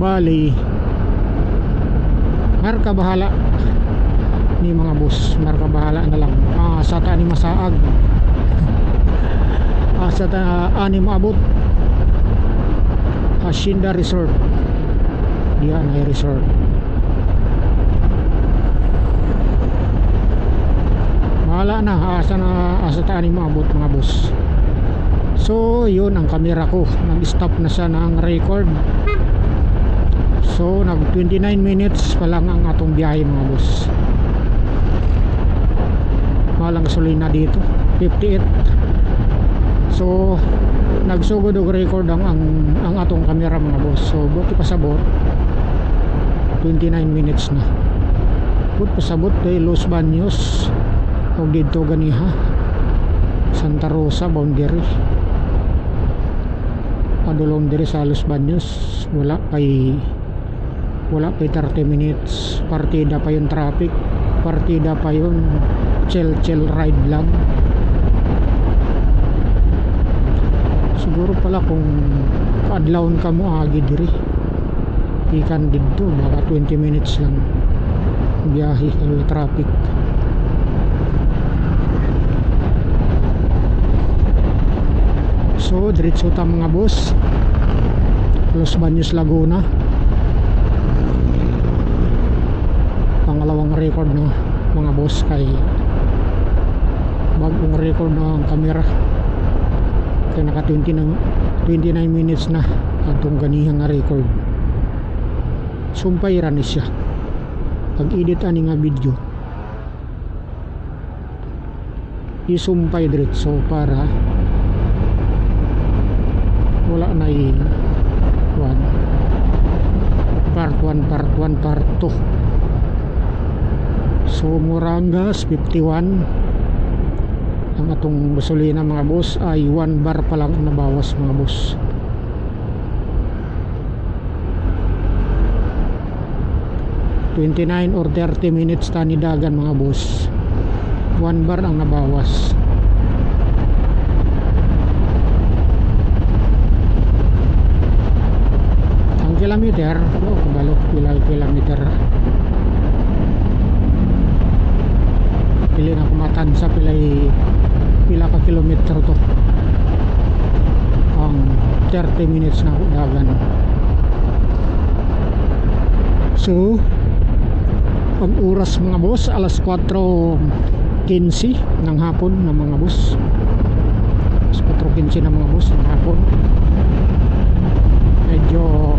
Valley. Marka bahala ni mga boss, marka bahala na lang. Sa ta ni masaag, sa ta ani maabot. Hacienda Resort, diyan ay resort. Bahala na, asa ta ani maabot mga boss. So yun ang camera ko, nag-stop na siya ng record. So nag 29 minutes pa lang ang atong biyahe mga boss. Malang gasolina dito 58. So nagsugod og record ang atong camera mga boss. So buti pasabot 29 minutes na. Buti pasabot kay Los Baños og dito ganiha Santa Rosa boundary. Padulong diri sa Los Baños wala pay 30 minutes. Partida pa yung traffic, partida pa yung chill ride lang. Siguro pala kung kaadlawon ka mo agi diri ikan dito baka 20 minutes lang biyahe kay traffic. So diretso ta mga boss, Los Baños, Laguna. Pangalawang record na mga boss, kay bagong record na ang camera, kaya naka 29 minutes na atong ganihang record. Sumpay ra ni siya pag edit ani nga video, isumpay diretso para wala na part 1, part 1, part 2. So Morangas 51 ang atong gasolina mga boss, ay 1 bar pa lang nabawas mga boss. $29 or 30 minutes tani dagan mga boss, 1 bar ang nabawas. Kilometer, kabalo kilometer. Pili na kumatansa pila ka kilometer to. Ang 30 minutes na dagan. So pag oras mga boss, alas 4:15 ng hapon ng mga boss. Alas 4:15 ng mga boss ng hapon. Medyo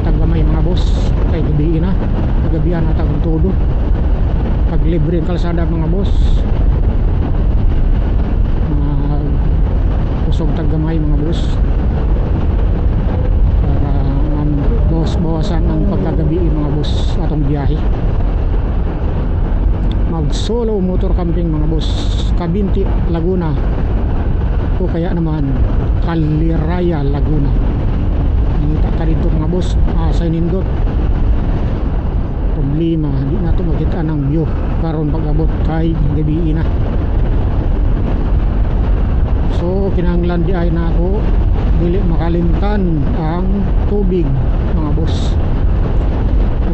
tagamay mga boss, kay gabi na, gabihan na tagong todo. Pag libre ang kalsada mga boss, kusog tagamay mga boss, para bawasan ang pagkagabi mga boss atong biyahe. Mag solo motor camping mga boss, Cabinti, Laguna, o kaya naman Caliraya, Laguna. Nangita ka dito mga boss, sa Nindot. Problema, di na ito makita ng view karon pag-abot kay gabi na. So kinahanglan di ay na ako dili makalimtan ang tubig mga boss.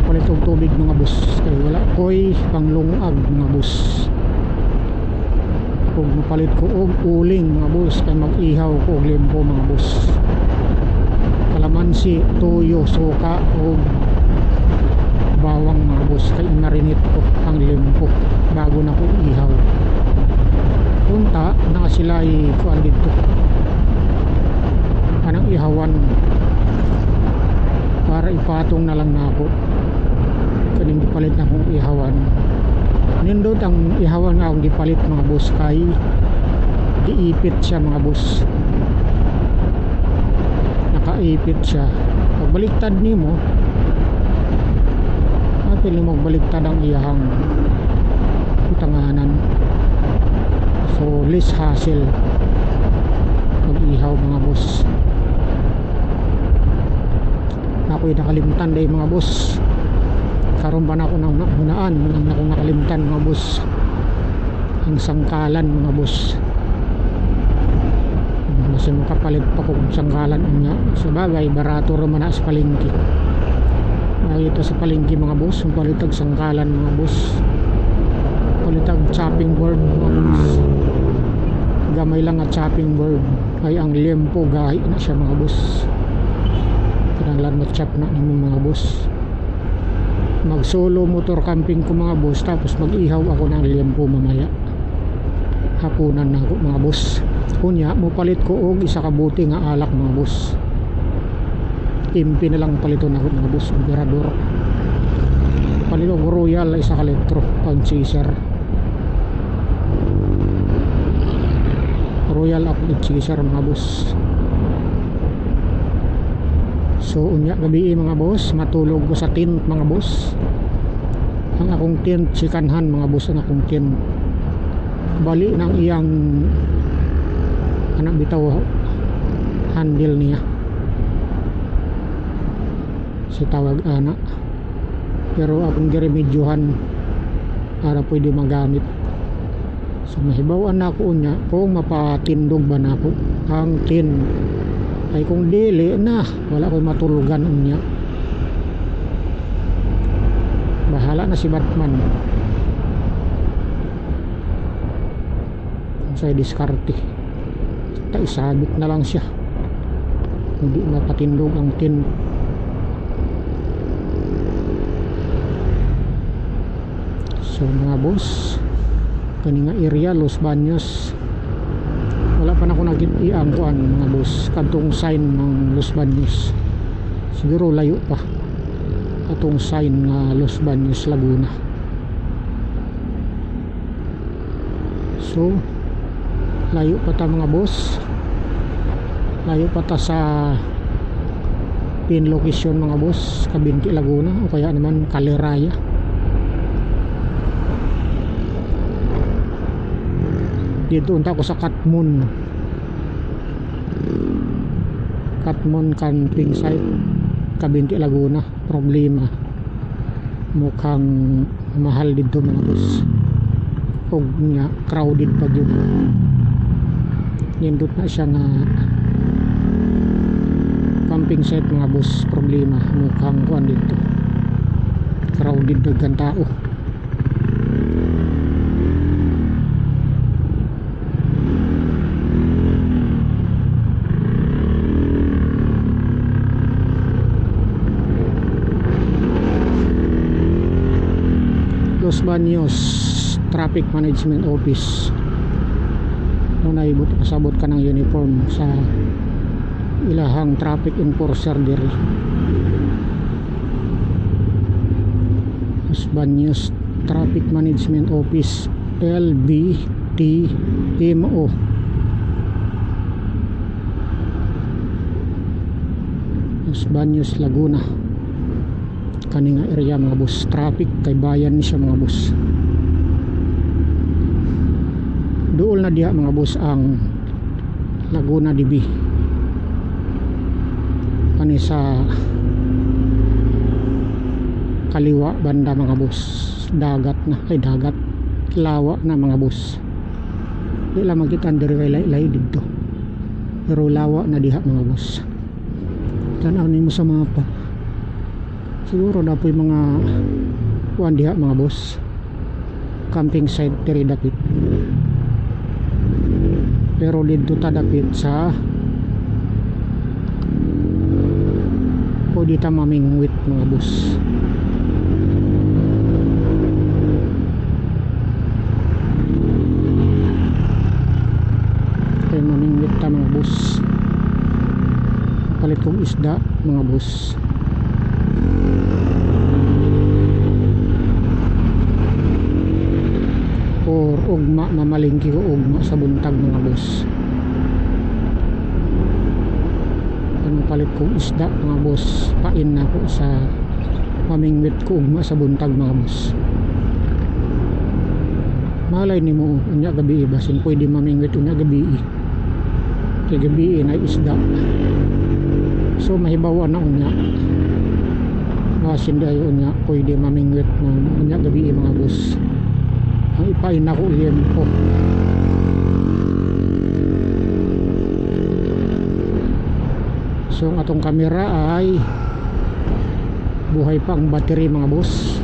Palit og tubig mga boss, kay wala koy panglungag mga boss. Kung mapalit ko og uling mga boss, kay mag-ihaw ko og limpo mga boss. Kalamansi, tuyo, suka o bawang mga boss, kay marinate ko ang limpo bago na ko ihaw. Punta na sila kuan dito anang ihawan para ipatong na lang na ako kaning gipalit na kong ihawan. Nindot ang ihawan nga akong gipalit mga boss, kay diipit siya mga boss, nakaipit siya. Pag baliktad nimo, pili mo baliktad ang iyahang utanganan. So less hassle mag-ihaw mga boss. Ako'y nakalimtan day mga boss, karon pa na ako nang hunaan nang ako nakalimtan mga boss ang sangkalan mga boss. kasi makapalit pa kung sanggalan unya. Sa bagay barato raman na sa palengke. Ito sa palengke mga boss, yung palitag sanggalan mga boss, palitag chopping board mga boss, gamay lang at chopping board ay ang lempo gahi na siya mga boss. Kinanglan matchap na nimo mga boss. Mag solo motor camping ko mga boss, tapos mag ihaw ako ng lempo mamaya hapunan na ako mga boss. Kunya mo palit ko og isa ka buti nga alak mga boss. Impi na lang paliton ako mga boss. Emperador palit og royal isa ka litro pag chaser. Royal ako chaser mga boss. So unya gabi mga boss, matulog ko sa tent mga boss. Ang akong tent sikanhan mga boss, ang akong tent bali ng iyang anak bitaw handle niya si tawag anak, pero akong giremedyohan para pwede magamit. So mahibawan na ako unya kung mapatindog ba na ako ang tin ay kung dili na wala ko'y matulugan unya. Bahala na si Batman kung sa'y diskarte, ta isabit na lang siya, hindi mapatindog ang tin. So mga boss, kaninga area Los Baños wala pa na ako nagitiang kuan mga boss, kadtong sign ng Los Baños siguro layo pa katong sign nga Los Baños Laguna. So layo pa ta mga boss, layo pa ta sa pin location mga boss, Kabinti Laguna o kaya naman Caliraya. Dito unta ko sa Katmon camping site, Kabinti Laguna. Problema mukhang mahal dito mga boss, og nga crowded pa dito. Nindot na siya nga camping site mga boss. Problema mukhang kuan dito, crowded dagang tao. Los Baños Traffic Management Office. Muna ibut pasabot ka ng uniform sa ilahang traffic enforcer diri. Los Baños Traffic Management Office, LBTMO. Los Baños Laguna. Kaninga area mga boss, traffic kay bayan ni siya mga boss. Duol na diha mga boss ang Laguna DB kani sa kaliwa banda mga boss. Dagat na, ay dagat lawa na mga boss. Di lang makita diri kay lay dito, pero lawa na diha mga boss. Tanaw nimo sa mapa, siguro na po yung mga kuan diha mga boss, camping site diri dapit, pero dito ta dapit sa pwede ta mamingwit mga boss. Kaya mamingwit ta mga boss, palit kong isda mga boss. Or ugma, mamalingki ko ugma sa buntag mga boss. Anong palit kong isda mga boss, pain na ko sa mamingwit ko ugma sa buntag mga boss. Malay ni mo unya gabi basin pwede mamingwit unya gabi, kay gabi na isda. So mahibawan na unya basin dayo unya pwede mamingwit na unya gabi mga boss. Ang ipain ako lempo. So ang atong kamera ay buhay pa ang battery mga boss.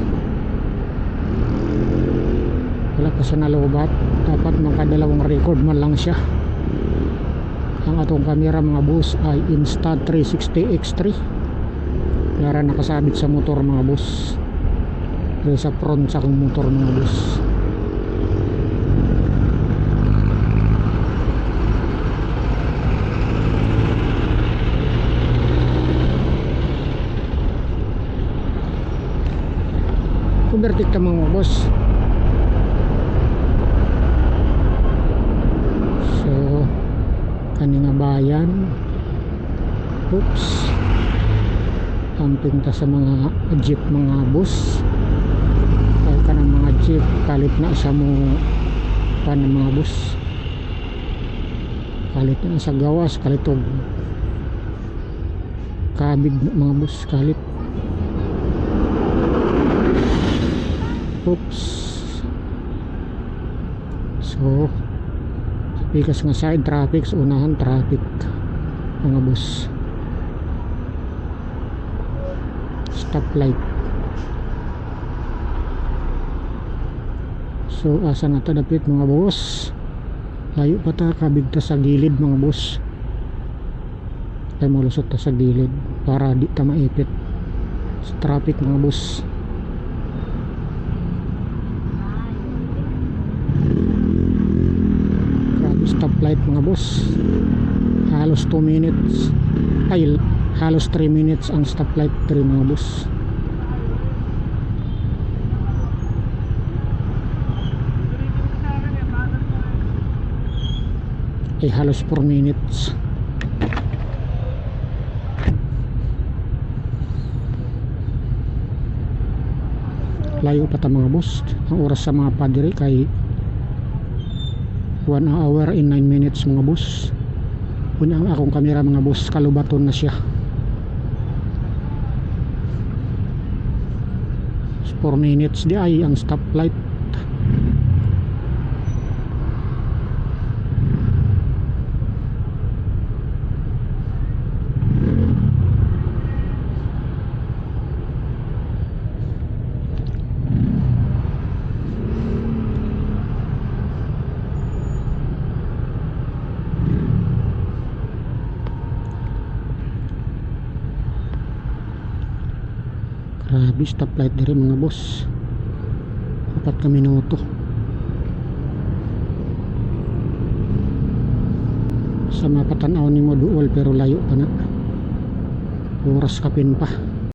Wala pa sa nalobat. Dapat makadalawang record man lang siya. Ang atong kamera mga boss ay Insta360 X3. Yara nakasabit sa motor mga boss. Pero sa front sa akong motor mga boss. Kubertik ta mga boss. So kani nga bayan. Oops. Camping ta sa mga jeep mga boss. Kaya ka ng mga jeep kalit na sa mo pan mga boss. Kalit na sa gawas, kalitog kabig mga boss, kalit. Oops. So pikas nga side traffic, sa unahan traffic mga boss. Stoplight. So asa na ta dapit mga boss. Layo pa ta, kabig ta sa gilid mga boss. Tayo malusot ta sa gilid para di ta maipit sa traffic mga boss. Stoplight mga boss. Halos 2 minutes ay halos 3 minutes ang stoplight 3 mga boss. Ay halos 4 minutes. Layo pa ta mga boss. Ang oras sa mga padre kay 1 hour and 9 minutes mga boss. Una ang akong kamera mga boss, kalubaton na siya. 4 minutes di ay ang stoplight. Grabe stoplight diri mga boss. 4 ka minuto. Sa mapatanaw ni mo duol pero layo pa na. Oras kapin pa.